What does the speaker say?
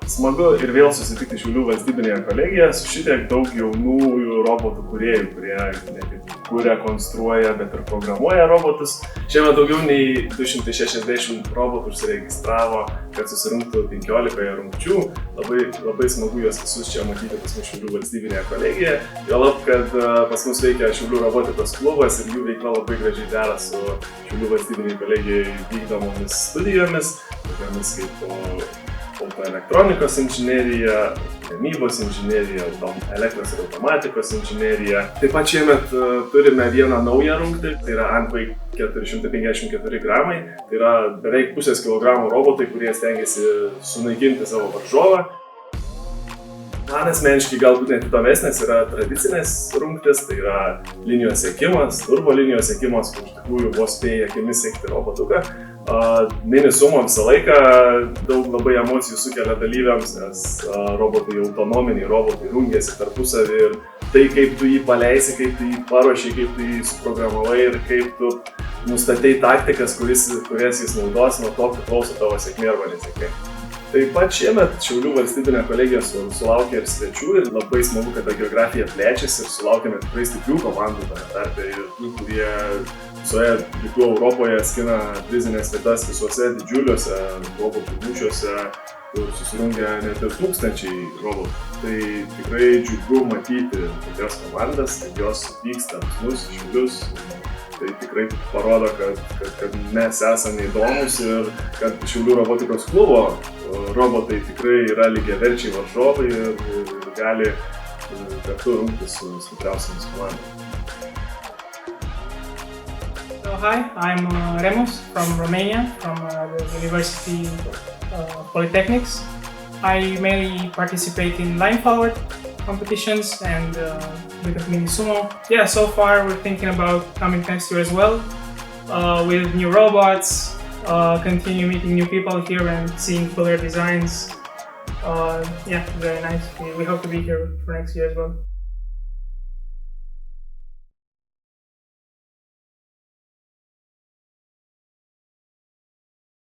Smagu ir vėl susitikti Šiaulių valstybinėje kolegijoje su šitiek daug jaunųjų robotų kūrėjų, kurie ne tik kuria, konstruoja, bet ir programuoja robotus. Šiemet daugiau nei 260 robotų užsiregistravo, kad susirinktų 15 rungčių. Labai smagu juos visus čia matyti pas mus Šiaulių valstybinėje kolegijoje. Juolab, kad pas mus veikia Šiaulių robotikos klubas ir jų veikla labai gražiai dera su Šiaulių valstybinėje kolegijoje vykdomomis studijomis, tokiamis kaip elektronikos inžinerija, gamybos inžinerija, elektros ir automatikos inžinerija. Taip pat šiemet turime vieną naują rungtį, tai yra Antway 454 gramai. Tai yra beveik pusės kilogramo robotai, kurie stengiasi sunaikinti savo varžovą. Man asmeniškai galbūt net įdomesnės yra tradicinės rungtys, tai yra linijos sekimas, turbo linijos sekimas, kur iš tikrųjų vos spėja akimis sekti robotuką. Mini sumo visą laiką daug labai emocijų sukelia dalyviams, nes robotai, autonominiai robotai rungiasi tarpusavį ir tai, kaip tu jį paleisi, kaip tu jį paruoši, kaip tu jį suprogramavai ir kaip tu nustatei taktikas, kurias jis naudos, nuo to priklauso tavo sėkmė arba nesėkmė. Taip pat šiemet Šiaulių valstybinė kolegija sulaukė ir svečių ir labai smagu, kad ta geografija plečiasi ir sulaukėme tikrai stiprių komandų tame tarpe ir tų, kurie visoje rytų Europoje skina prizinės vietas visuose didžiuliuose robotų mūšiuose, kur susirungia net ir tūkstančiai robotų. Tai tikrai džiugu matyti tokias komandas, kad jos vyksta pas mus į Šiaulius. Tai tikrai parodo, kad mes esame įdomus ir kad Šiaulių robotikos klubo robotai tikrai yra lygiaverčiai varžovai ir gali kartu rungtis su stipriausiamis komandomis. So, hi, I'm Remus from Romania, from the University of Polytechnics. I mainly participate in line forward competitions and bit of mini sumo. Yeah, so far we're thinking about coming next year as well with new robots, continue meeting new people here and seeing cooler designs. Yeah, very nice. We hope to be here for next year as well.